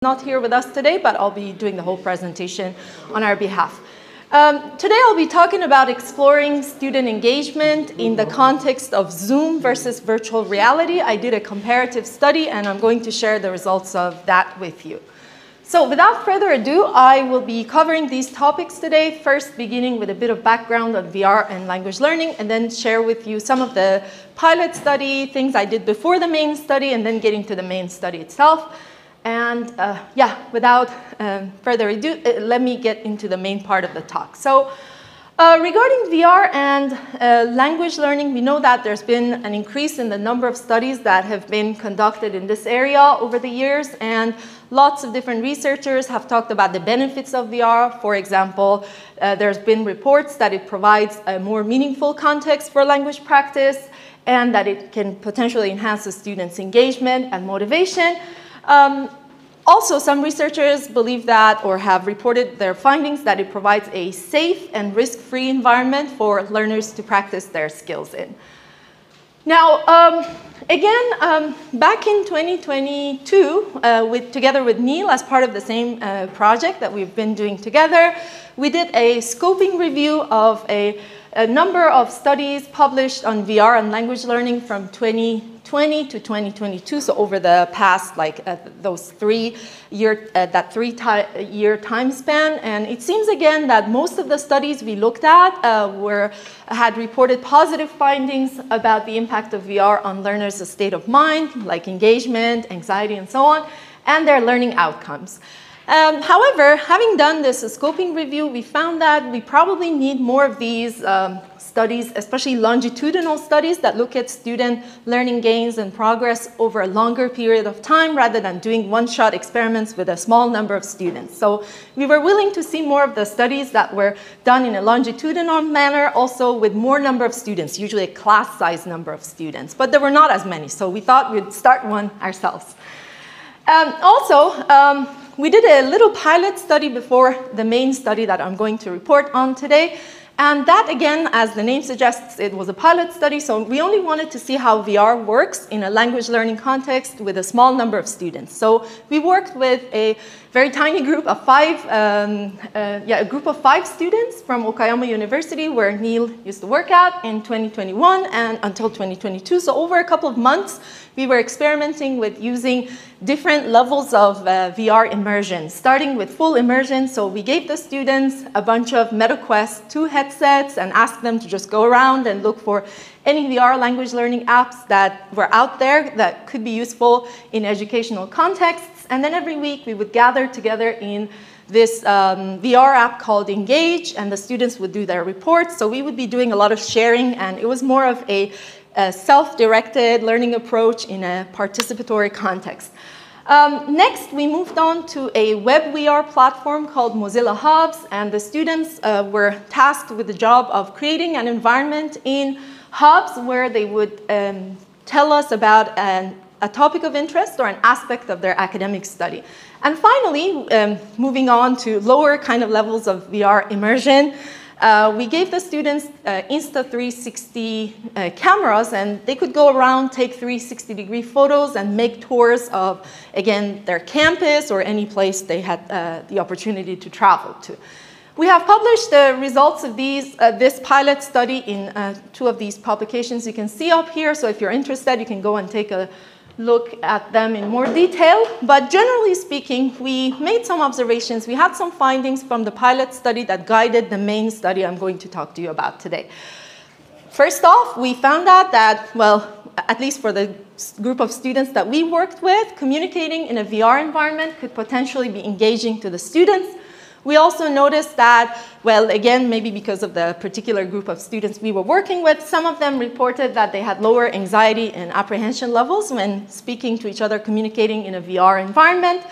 Not here with us today, but I'll be doing the whole presentation on our behalf. Today I'll be talking about exploring student engagement in the context of Zoom versus virtual reality. I did a comparative study and I'm going to share the results of that with you. So without further ado, I will be covering these topics today, first beginning with a bit of background on VR and language learning, and then share with you some of the pilot study, things I did before the main study, and then getting to the main study itself. And without further ado, let me get into the main part of the talk. So regarding VR and language learning, we know that there's been an increase in the number of studies that have been conducted in this area over the years. And lots of different researchers have talked about the benefits of VR. For example, there's been reports that it provides a more meaningful context for language practice and that it can potentially enhance the students' engagement and motivation. Also, some researchers believe that, or have reported their findings, that it provides a safe and risk-free environment for learners to practice their skills in. Now, back in 2022, together with Neil, as part of the same project that we've been doing together, we did a scoping review of a number of studies published on VR and language learning from 2020 to 2022, so over the past, those 3 year time span. And it seems again that most of the studies we looked at had reported positive findings about the impact of VR on learners' state of mind, like engagement, anxiety, and so on, and their learning outcomes. However, having done this scoping review, we found that we probably need more of these studies, especially longitudinal studies that look at student learning gains and progress over a longer period of time rather than doing one-shot experiments with a small number of students. So we were willing to see more of the studies that were done in a longitudinal manner, also with more number of students, usually a class-size number of students. But there were not as many, so we thought we'd start one ourselves. We did a little pilot study before the main study that I'm going to report on today. And that, again, as the name suggests, it was a pilot study. So we only wanted to see how VR works in a language learning context with a small number of students. So we worked with a very tiny group of five students from Okayama University, where Neil used to work at, in 2021 and until 2022. So over a couple of months, we were experimenting with using different levels of VR immersion, starting with full immersion. So we gave the students a bunch of MetaQuest 2 headsets and asked them to just go around and look for any VR language learning apps that were out there that could be useful in educational contexts. And then every week we would gather together in this VR app called Engage, and the students would do their reports. So we would be doing a lot of sharing, and it was more of a self-directed learning approach in a participatory context. Next, we moved on to a web VR platform called Mozilla Hubs, and the students were tasked with the job of creating an environment in Hubs where they would tell us about a topic of interest or an aspect of their academic study. And finally, moving on to lower kind of levels of VR immersion, we gave the students Insta360 cameras, and they could go around, take 360-degree photos, and make tours of, again, their campus or any place they had the opportunity to travel to. We have published the results of this pilot study in 2 of these publications you can see up here. So if you're interested, you can go and take a look at them in more detail. But generally speaking, we made some observations. We had some findings from the pilot study that guided the main study I'm going to talk to you about today. First off, we found out that, well, at least for the group of students that we worked with, communicating in a VR environment could potentially be engaging to the students. We also noticed that, well, again, maybe because of the particular group of students we were working with, some of them reported that they had lower anxiety and apprehension levels when speaking to each other, communicating in a VR environment.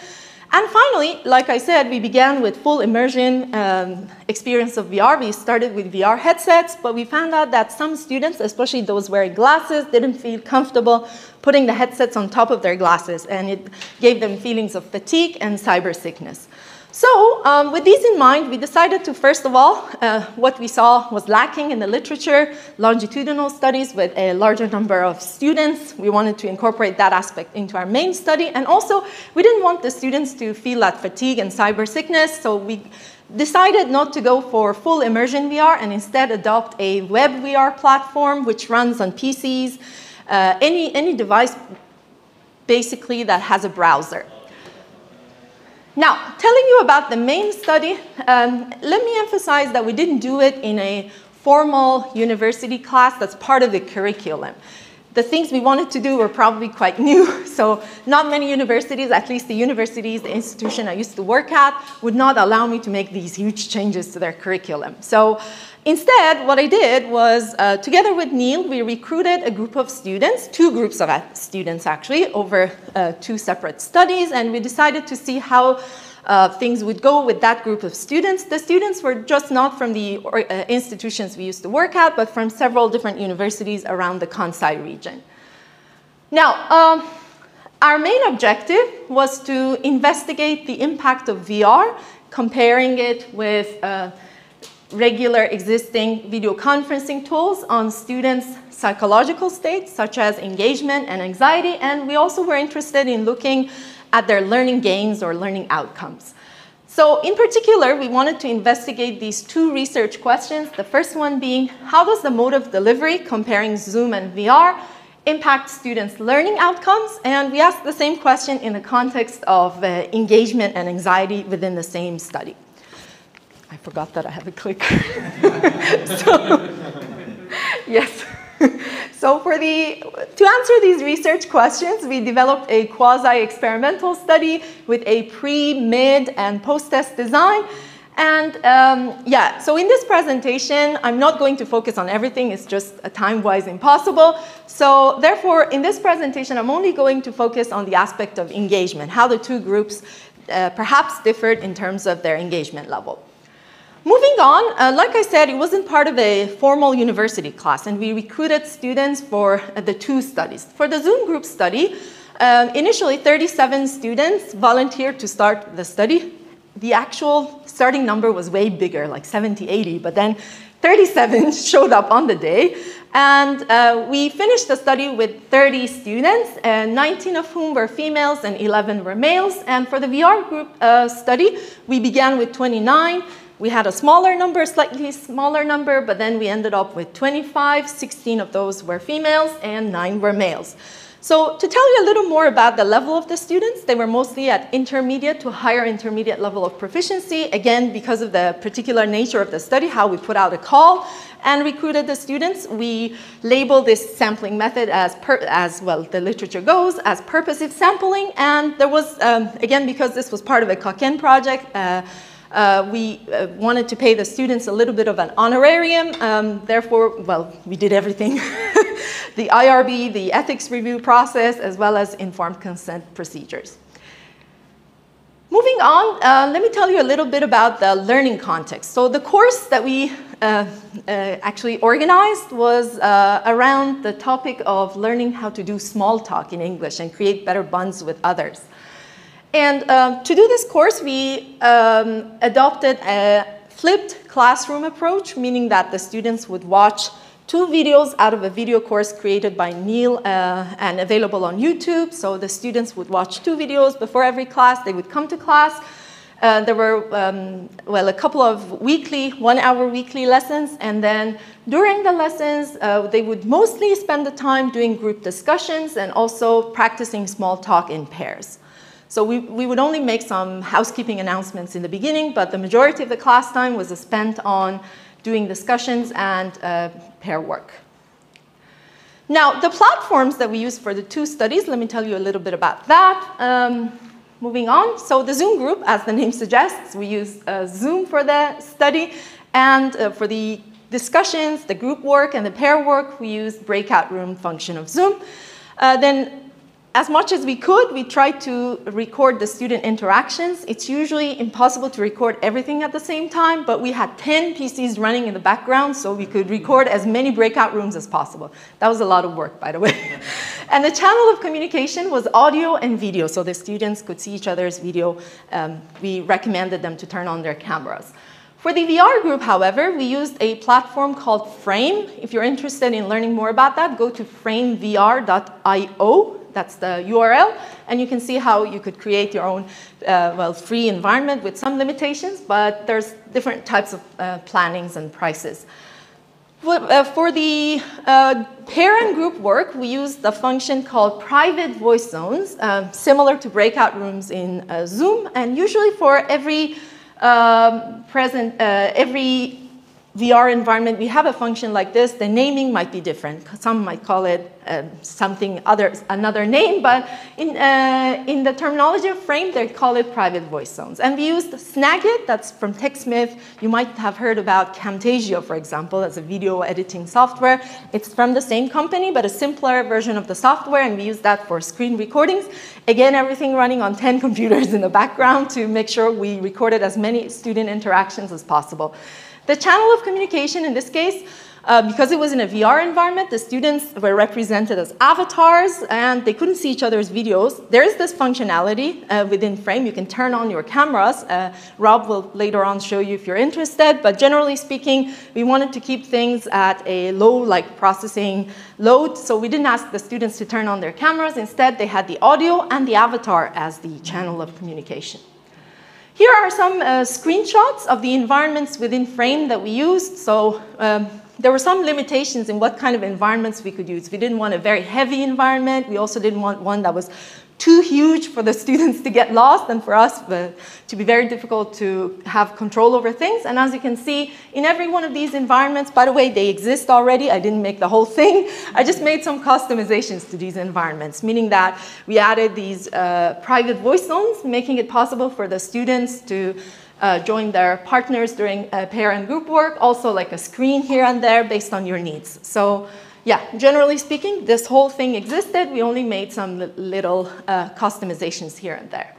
And finally, like I said, we began with full immersion experience of VR. We started with VR headsets, but we found out that some students, especially those wearing glasses, didn't feel comfortable putting the headsets on top of their glasses, and it gave them feelings of fatigue and cyber sickness. So with these in mind, we decided to, first of all, what we saw was lacking in the literature, longitudinal studies with a larger number of students. We wanted to incorporate that aspect into our main study. And also, we didn't want the students to feel that fatigue and cyber sickness, so we decided not to go for full immersion VR and instead adopt a web VR platform which runs on PCs, any device basically that has a browser. Now, telling you about the main study, let me emphasize that we didn't do it in a formal university class that's part of the curriculum. The things we wanted to do were probably quite new, so not many universities, at least the universities, the institution I used to work at, would not allow me to make these huge changes to their curriculum. So instead, what I did was, together with Neil, we recruited a group of students, 2 groups of students actually, over 2 separate studies, and we decided to see how things would go with that group of students. The students were just not from the institutions we used to work at, but from several different universities around the Kansai region. Now, our main objective was to investigate the impact of VR, comparing it with regular existing video conferencing tools on students' psychological states, such as engagement and anxiety, and we also were interested in looking at their learning gains or learning outcomes. So in particular, we wanted to investigate these 2 research questions, the first one being, how does the mode of delivery, comparing Zoom and VR, impact students' learning outcomes? And we asked the same question in the context of engagement and anxiety within the same study. I forgot that I have a clicker. Yes. So to answer these research questions, we developed a quasi-experimental study with a pre-, mid-, and post-test design. And yeah, so in this presentation, I'm not going to focus on everything. It's just time-wise impossible. So therefore, in this presentation, I'm only going to focus on the aspect of engagement, how the 2 groups perhaps differed in terms of their engagement level. Moving on, like I said, it wasn't part of a formal university class, and we recruited students for the 2 studies. For the Zoom group study, initially 37 students volunteered to start the study. The actual starting number was way bigger, like 70, 80, but then 37 showed up on the day. And we finished the study with 30 students, 19 of whom were females and 11 were males. And for the VR group study, we began with 29. We had a smaller number, slightly smaller number, but then we ended up with 25. 16 of those were females and 9 were males. So to tell you a little more about the level of the students, they were mostly at intermediate to higher intermediate level of proficiency. Again, because of the particular nature of the study, how we put out a call and recruited the students, we labeled this sampling method as well, the literature goes, as purposive sampling. And there was, again, because this was part of a Kaken project, we wanted to pay the students a little bit of an honorarium. Therefore, well, we did everything. The IRB, the ethics review process, as well as informed consent procedures. Moving on, let me tell you a little bit about the learning context. So the course that we actually organized was around the topic of learning how to do small talk in English and create better bonds with others. And to do this course, we adopted a flipped classroom approach, meaning that the students would watch 2 videos out of a video course created by Neil and available on YouTube. So the students would watch 2 videos before every class. They would come to class. There were, well, a couple of weekly, 1-hour weekly lessons. And then during the lessons, they would mostly spend the time doing group discussions and also practicing small talk in pairs. So we would only make some housekeeping announcements in the beginning, but the majority of the class time was spent on doing discussions and pair work. Now, the platforms that we used for the 2 studies, let me tell you a little bit about that. Moving on, so the Zoom group, as the name suggests, we used Zoom for the study, and for the discussions, the group work, and the pair work, we used breakout room function of Zoom. Then as much as we could, we tried to record the student interactions. It's usually impossible to record everything at the same time, but we had 10 PCs running in the background, so we could record as many breakout rooms as possible. That was a lot of work, by the way. And the channel of communication was audio and video, so the students could see each other's video. We recommended them to turn on their cameras. For the VR group, however, we used a platform called Frame. If you're interested in learning more about that, go to framevr.io. That's the URL. And you can see how you could create your own free environment with some limitations, but there's different types of plannings and prices. For the pair and group work, we used a function called private voice zones, similar to breakout rooms in Zoom. And usually for every every VR environment, we have a function like this. The naming might be different. Some might call it another name, but in the terminology of Frame, they call it private voice zones. And we used Snagit, that's from TechSmith. You might have heard about Camtasia, for example, as a video editing software. It's from the same company, but a simpler version of the software, and we use that for screen recordings. Again, everything running on 10 computers in the background to make sure we recorded as many student interactions as possible. The channel of communication in this case, because it was in a VR environment, the students were represented as avatars and they couldn't see each other's videos. There is this functionality within Frame. You can turn on your cameras. Rob will later on show you if you're interested, but generally speaking, we wanted to keep things at a low processing load, so we didn't ask the students to turn on their cameras. Instead, they had the audio and the avatar as the channel of communication. Here are some screenshots of the environments within Frame that we used. So there were some limitations in what kind of environments we could use. We didn't want a very heavy environment. We also didn't want one that was too huge for the students to get lost and for us to be very difficult to have control over things. And as you can see, in every one of these environments, by the way, they exist already. I didn't make the whole thing. I just made some customizations to these environments, meaning that we added these private voice zones, making it possible for the students to join their partners during pair and group work, also like a screen here and there based on your needs. So yeah, generally speaking, this whole thing existed. We only made some little customizations here and there.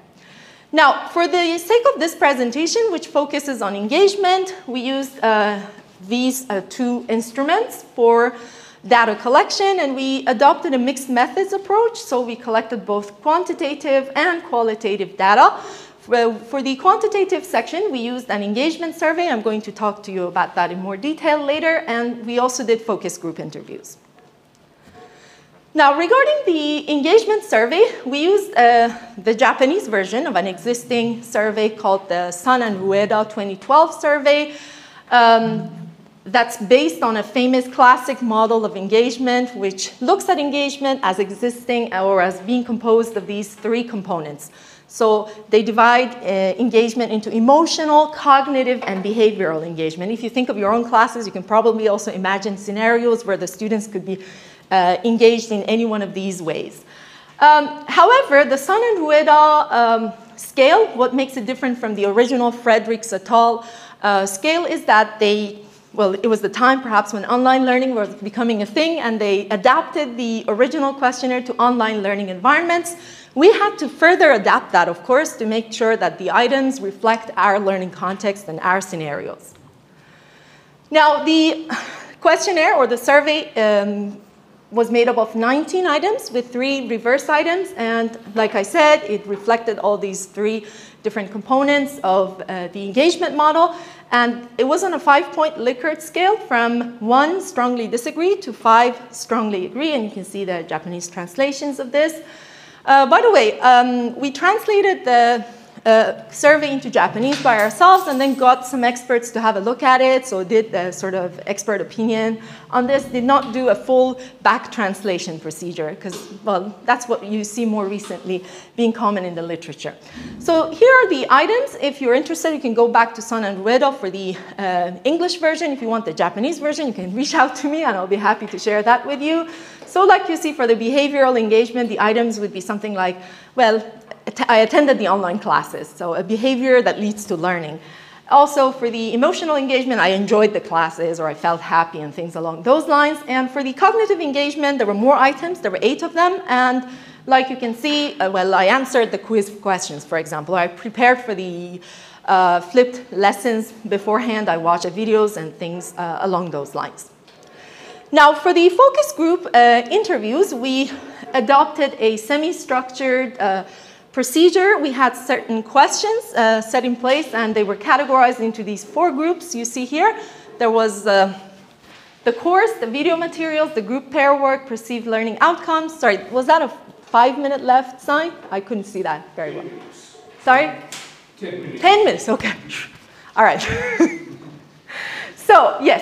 Now, for the sake of this presentation, which focuses on engagement, we used these two instruments for data collection, and we adopted a mixed methods approach. So we collected both quantitative and qualitative data. For the quantitative section, we used an engagement survey. I'm going to talk to you about that in more detail later. And we also did focus group interviews. Now, regarding the engagement survey, we used the Japanese version of an existing survey called the Sun and Rueda 2012 survey. That's based on a famous classic model of engagement, which looks at engagement as existing or as being composed of these three components. So they divide engagement into emotional, cognitive, and behavioral engagement. If you think of your own classes, you can probably also imagine scenarios where the students could be engaged in any one of these ways. However, the Sun and Rueda scale, what makes it different from the original Fredericks et al. Scale is that it was the time perhaps when online learning was becoming a thing, and they adapted the original questionnaire to online learning environments. We had to further adapt that, of course, to make sure that the items reflect our learning context and our scenarios. Now, the questionnaire or the survey was made up of 19 items with 3 reverse items. And like I said, it reflected all these 3 different components of the engagement model. And it was on a 5-point Likert scale from 1, strongly disagree, to 5, strongly agree. And you can see the Japanese translations of this. By the way, we translated the survey into Japanese by ourselves and then got some experts to have a look at it. So did a sort of expert opinion on this, did not do a full back translation procedure because, well, that's what you see more recently being common in the literature. So here are the items. If you're interested, you can go back to Sun and Rueda for the English version. If you want the Japanese version, you can reach out to me and I'll be happy to share that with you. So like you see for the behavioral engagement, the items would be something like, well, I attended the online classes, so a behavior that leads to learning. Also, for the emotional engagement, I enjoyed the classes or I felt happy and things along those lines. And for the cognitive engagement, there were more items. There were 8 of them. And Like you can see, well, I answered the quiz questions, for example. I prepared for the flipped lessons beforehand. I watched videos and things along those lines. Now, for the focus group interviews, we adopted a semi-structured procedure. We had certain questions set in place, and they were categorized into these 4 groups you see here. There was the course, the video materials, the group pair work, perceived learning outcomes. Sorry, was that a 5-minute left sign? I couldn't see that very well. Sorry? 10 minutes. 10 minutes, okay. All right. So, yes,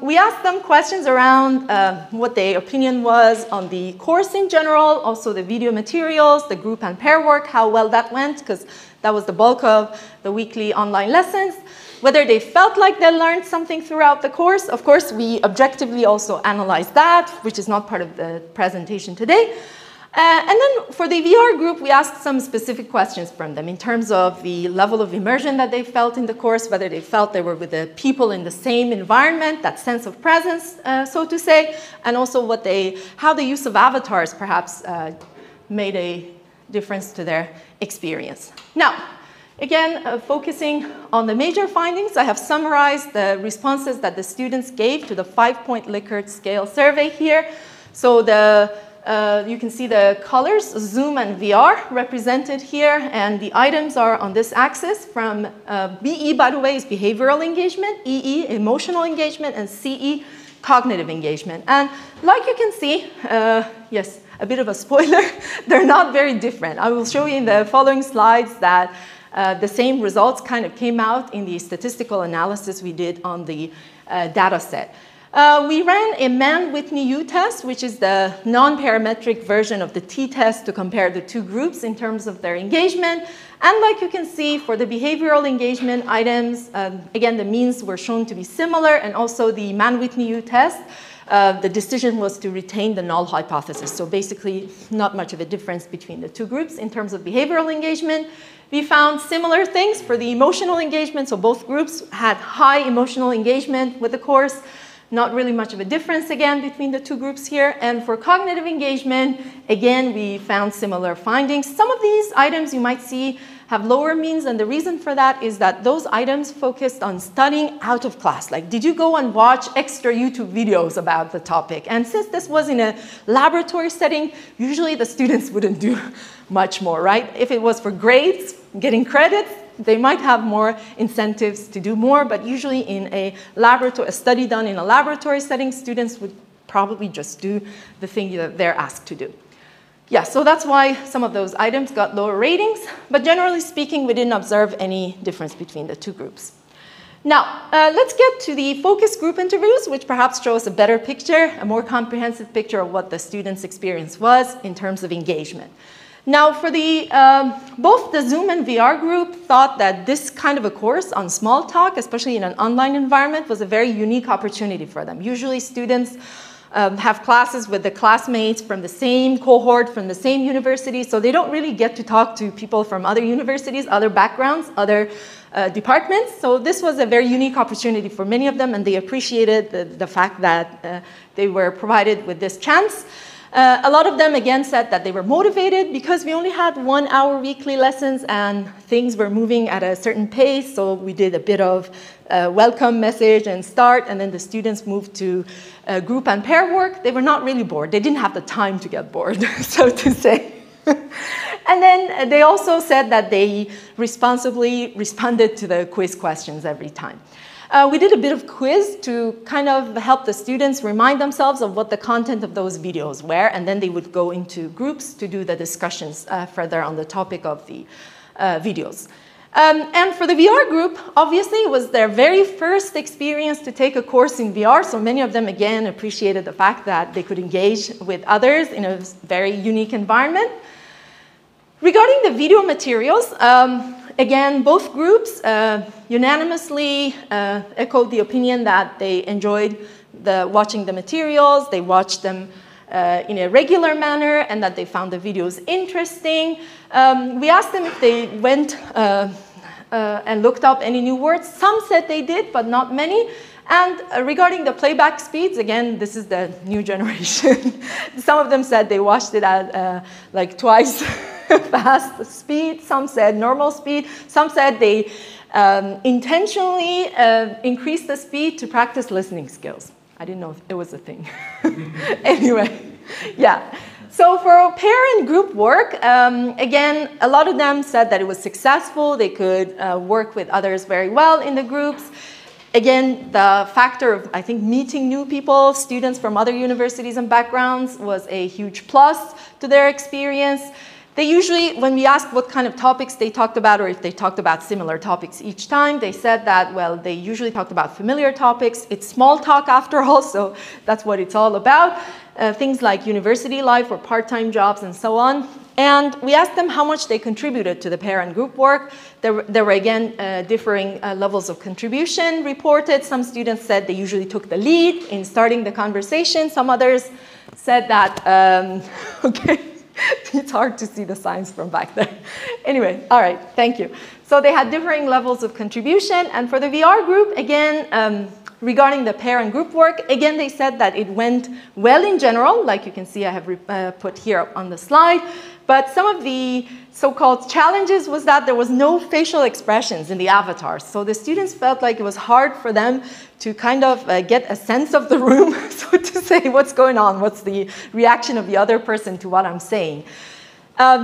we asked them questions around what their opinion was on the course in general, also the video materials, the group and pair work, how well that went, because that was the bulk of the weekly online lessons, whether they felt like they learned something throughout the course. Of course, we objectively also analyzed that, which is not part of the presentation today. And then for the VR group, we asked some specific questions from them in terms of the level of immersion that they felt in the course, whether they felt they were with the people in the same environment, that sense of presence, so to say, and also how the use of avatars perhaps made a difference to their experience. Now, again, focusing on the major findings, I have summarized the responses that the students gave to the 5-point Likert scale survey here. So you can see the colors, Zoom and VR, represented here, and the items are on this axis from BE, by the way, is behavioral engagement, EE, emotional engagement, and CE, cognitive engagement. And like you can see, yes, a bit of a spoiler, they're not very different. I will show you in the following slides that the same results kind of came out in the statistical analysis we did on the data set. We ran a Mann-Whitney-U test, which is the non-parametric version of the t-test to compare the 2 groups in terms of their engagement. And like you can see, for the behavioral engagement items, again, the means were shown to be similar, and also the Mann-Whitney-U test, the decision was to retain the null hypothesis. So basically, not much of a difference between the 2 groups in terms of behavioral engagement. We found similar things for the emotional engagement, so both groups had high emotional engagement with the course. Not really much of a difference, again, between the 2 groups here. And for cognitive engagement, again, we found similar findings. Some of these items you might see have lower means, and the reason for that is that those items focused on studying out of class. Like, did you go and watch extra YouTube videos about the topic? And since this was in a laboratory setting, usually the students wouldn't do much more, right? If it was for grades, getting credits, they might have more incentives to do more, but usually in a study done in a laboratory setting, students would probably just do the thing that they're asked to do. Yeah, so that's why some of those items got lower ratings, but generally speaking, we didn't observe any difference between the 2 groups. Now, let's get to the focus group interviews, which perhaps show us a better picture, a more comprehensive picture of what the students' experience was in terms of engagement. Now, for both the Zoom and VR group thought that this kind of a course on small talk, especially in an online environment, was a very unique opportunity for them. Usually students have classes with the classmates from the same cohort, from the same university, so they don't really get to talk to people from other universities, other backgrounds, other departments. So this was a very unique opportunity for many of them, and they appreciated the fact that they were provided with this chance. A lot of them, again, said that they were motivated because we only had 1-hour weekly lessons and things were moving at a certain pace. So we did a bit of welcome message and start, and then the students moved to group and pair work. They were not really bored. They didn't have the time to get bored, so to say. And then they also said that they responsibly responded to the quiz questions every time. We did a bit of quiz to kind of help the students remind themselves of what the content of those videos were, and then they would go into groups to do the discussions further on the topic of the videos. And for the VR group, obviously, it was their very first experience to take a course in VR, so many of them, again, appreciated the fact that they could engage with others in a very unique environment. Regarding the video materials, again, both groups unanimously echoed the opinion that they enjoyed watching the materials, they watched them in a regular manner, and that they found the videos interesting. We asked them if they went and looked up any new words. Some said they did, but not many. And regarding the playback speeds, again, this is the new generation. Some of them said they watched it at like twice fast speed. Some said normal speed. Some said they intentionally increased the speed to practice listening skills. I didn't know if it was a thing. Anyway, yeah. So for pair and group work, again, a lot of them said that it was successful. They could work with others very well in the groups. Again, the factor of, I think, meeting new people, students from other universities and backgrounds was a huge plus to their experience. They usually, when we asked what kind of topics they talked about, or if they talked about similar topics each time, they said that, well, they usually talked about familiar topics. It's small talk after all, so that's what it's all about. Things like university life or part-time jobs and so on. And we asked them how much they contributed to the pair and group work. There were again, differing levels of contribution reported. Some students said they usually took the lead in starting the conversation. Some others said that, okay. It's hard to see the signs from back there. Anyway, all right, thank you. So they had differing levels of contribution. And for the VR group, again, regarding the pair and group work, again, they said that it went well in general, like you can see I have put here on the slide. But some of the so-called challenges was that there was no facial expressions in the avatars. So the students felt like it was hard for them to kind of get a sense of the room, so to say, what's going on, what's the reaction of the other person to what I'm saying.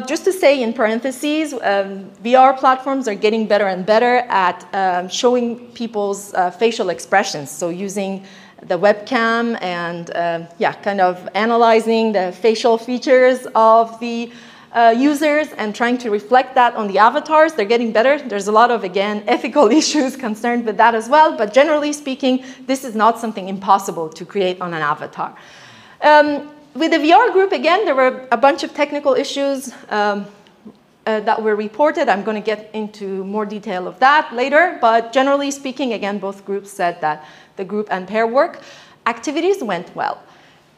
Just to say in parentheses, VR platforms are getting better and better at showing people's facial expressions. So using the webcam and yeah, kind of analyzing the facial features of the users and trying to reflect that on the avatars. They're getting better. There's a lot of, again, ethical issues concerned with that as well. But generally speaking, this is not something impossible to create on an avatar. With the VR group, again, there were a bunch of technical issues that were reported. I'm going to get into more detail of that later. But generally speaking, again, both groups said that the group and pair work activities went well.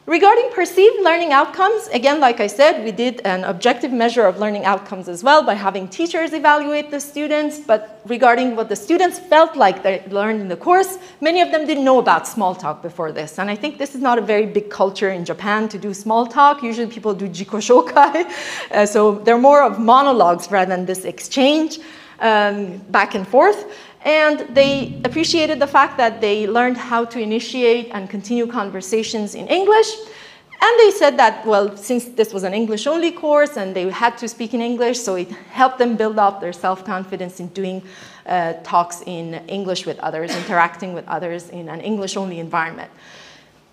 Regarding perceived learning outcomes, again, like I said, we did an objective measure of learning outcomes as well by having teachers evaluate the students. But regarding what the students felt like they learned in the course, many of them didn't know about small talk before this. And I think this is not a very big culture in Japan to do small talk. Usually people do jikoshokai. So they're more of monologues rather than this exchange back and forth. And they appreciated the fact that they learned how to initiate and continue conversations in English. And they said that, well, since this was an English-only course and they had to speak in English, so it helped them build up their self-confidence in doing talks in English with others, interacting with others in an English-only environment.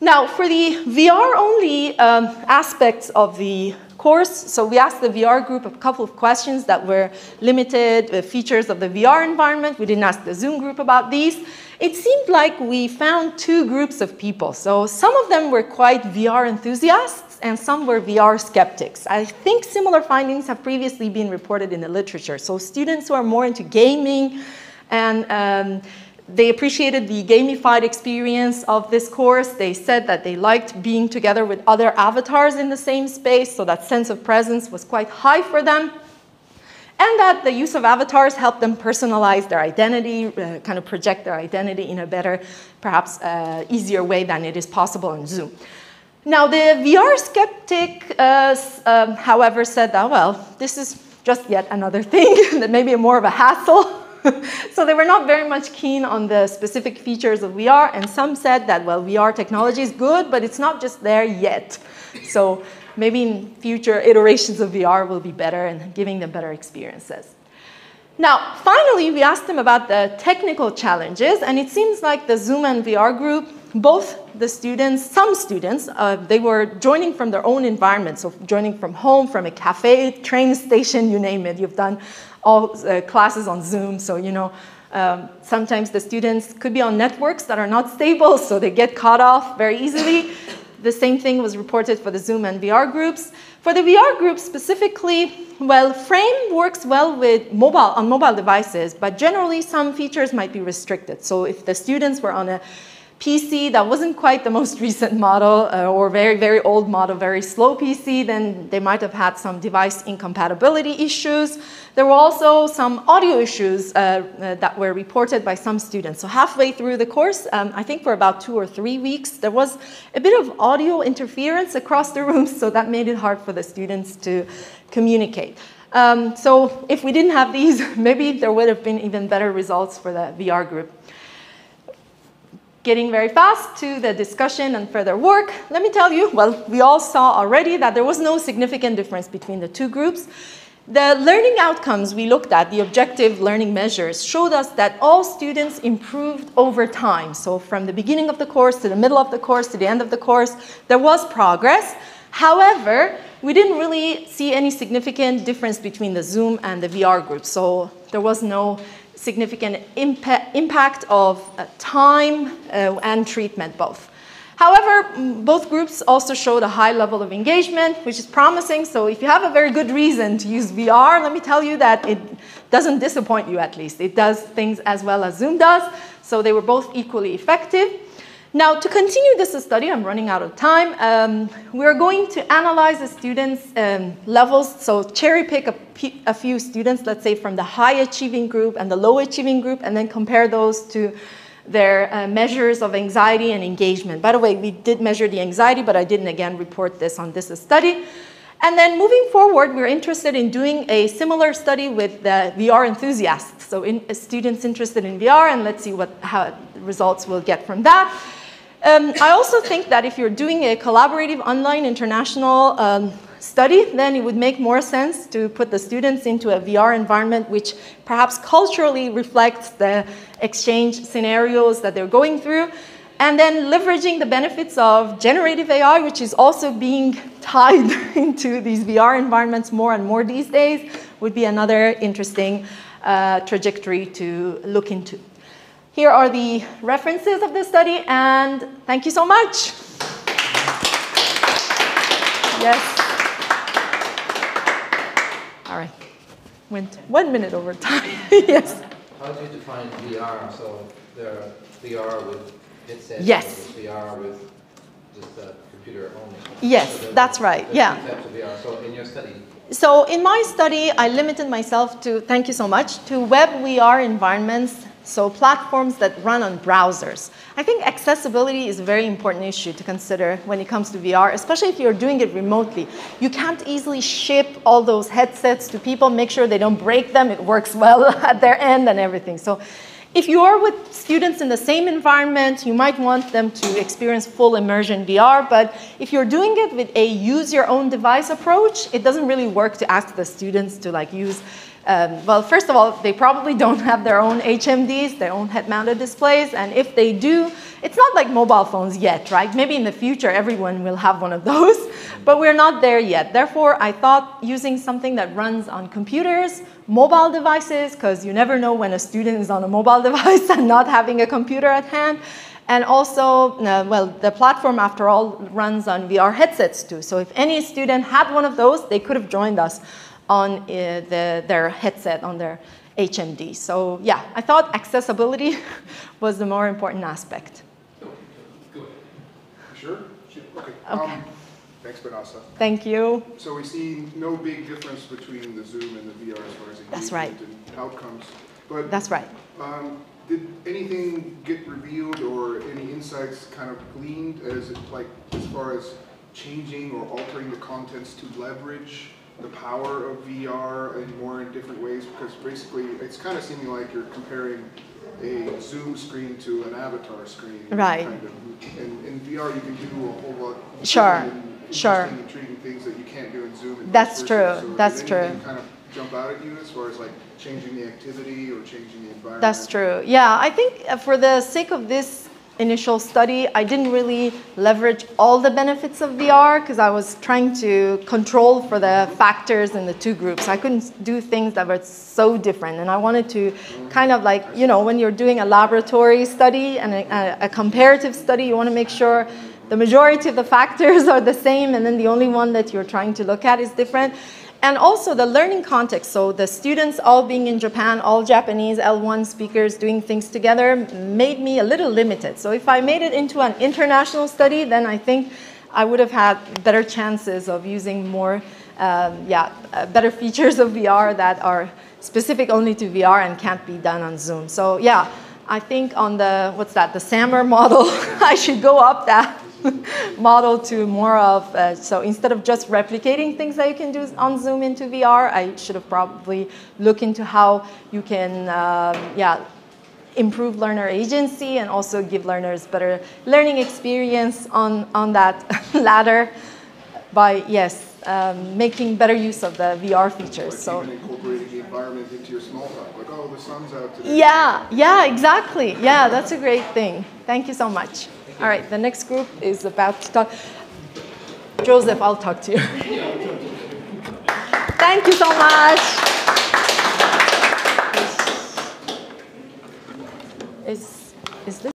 Now, for the VR-only aspects of the course, so we asked the VR group a couple of questions that were limited features of the VR environment. We didn't ask the Zoom group about these. It seemed like we found two groups of people. So some of them were quite VR enthusiasts and some were VR skeptics. I think similar findings have previously been reported in the literature. So students who are more into gaming and they appreciated the gamified experience of this course. They said that they liked being together with other avatars in the same space, so that sense of presence was quite high for them. And that the use of avatars helped them personalize their identity, kind of project their identity in a better, perhaps easier way than it is possible on Zoom. Now, the VR skeptic, however, said that, well, this is just yet another thing, that maybe more of a hassle. So they were not very much keen on the specific features of VR, and some said that, well, VR technology is good, but it's not just there yet. So maybe in future iterations of VR will be better and giving them better experiences. Now, finally, we asked them about the technical challenges, and it seems like the Zoom and VR group, both the students, some students, they were joining from their own environment, so joining from home, from a cafe, train station, you name it. You've done all classes on Zoom, so you know, sometimes the students could be on networks that are not stable, so they get caught off very easily. The same thing was reported for the Zoom and VR groups. For the VR groups specifically, well, Frame works well with mobile devices, but generally some features might be restricted. So if the students were on a PC that wasn't quite the most recent model or very, very old model, very slow PC, then they might have had some device incompatibility issues. There were also some audio issues that were reported by some students. So halfway through the course, I think for about 2 or 3 weeks, there was a bit of audio interference across the room, so that made it hard for the students to communicate. So if we didn't have these, maybe there would have been even better results for the VR group. Getting very fast to the discussion and further work, let me tell you, well, we all saw already that there was no significant difference between the two groups. The learning outcomes we looked at, the objective learning measures, showed us that all students improved over time. So from the beginning of the course to the middle of the course to the end of the course, there was progress. However, we didn't really see any significant difference between the Zoom and the VR group. So there was no significant impact of time and treatment both. However, both groups also showed a high level of engagement, which is promising. So if you have a very good reason to use VR, let me tell you that it doesn't disappoint you at least. It does things as well as Zoom does. So they were both equally effective. Now, to continue this study, I'm running out of time, we're going to analyze the students' levels. So cherry pick a few students, let's say from the high achieving group and the low achieving group, and then compare those to their measures of anxiety and engagement. By the way, we did measure the anxiety, but I didn't again report this on this study. And then moving forward, we're interested in doing a similar study with the VR enthusiasts. So students interested in VR, and let's see how results we'll get from that. I also think that if you're doing a collaborative online international study, then it would make more sense to put the students into a VR environment which perhaps culturally reflects the exchange scenarios that they're going through, and then leveraging the benefits of generative AI, which is also being tied into these VR environments more and more these days, would be another interesting trajectory to look into. Here are the references of this study, and thank you so much. Yes. All right. Went 1 minute over time. Yes. How do you define VR? So there are VR with headsets, yes. VR with just a computer only. Yes, so that's right. Yeah. Two types of VR. So in your study. So in my study, I limited myself to, thank you so much, to web VR environments. So platforms that run on browsers. I think accessibility is a very important issue to consider when it comes to VR, especially if you're doing it remotely. You can't easily ship all those headsets to people, make sure they don't break them, it works well at their end and everything. So if you are with students in the same environment, you might want them to experience full immersion VR, but if you're doing it with a use your own device approach, it doesn't really work to ask the students to like use well, first of all, they probably don't have their own HMDs, their own head-mounted displays, and if they do, it's not like mobile phones yet, right? Maybe in the future, everyone will have one of those, but we're not there yet. Therefore, I thought using something that runs on computers, mobile devices, because you never know when a student is on a mobile device and not having a computer at hand, and also, well, the platform, after all, runs on VR headsets too. So if any student had one of those, they could have joined us on their headset, on their HMD. So yeah, I thought accessibility was the more important aspect. Good. Sure? Okay. Thanks, Mehrasa. Thank you. So we see no big difference between the Zoom and the VR as far as engagement and outcomes. But that's right. Did anything get revealed or any insights kind of gleaned as far as changing or altering the contents to leverage the power of VR in different ways? Because basically it's kind of seeming like you're comparing a Zoom screen to an avatar screen. Right. Kind of. And in VR you can do a whole lot of interesting, intriguing things that you can't do in Zoom. That's true. So that's did true. anything kind of jump out at you as far as like changing the activity or changing the environment? That's true. Yeah, I think for the sake of this initial study, I didn't really leverage all the benefits of VR because I was trying to control for the factors in the two groups. I couldn't do things that were so different, and I wanted to kind of like, you know, when you're doing a laboratory study and a comparative study, you want to make sure the majority of the factors are the same, and then the only one that you're trying to look at is different. And also the learning context. So the students all being in Japan, all Japanese L1 speakers doing things together made me a little limited. So if I made it into an international study, then I think I would have had better chances of using more, better features of VR that are specific only to VR and can't be done on Zoom. So yeah, I think on the, the SAMR model, I should go up that model to more of, so instead of just replicating things that you can do on Zoom into VR, I should have probably looked into how you can, improve learner agency and also give learners better learning experience on that ladder by, making better use of the VR features. Like so even incorporating the environment into your small talk, like, oh, the sun's out today. Yeah, exactly. Yeah, that's a great thing. Thank you so much. All right, the next group is about to talk. Joseph, I'll talk to you. Thank you so much. Is this?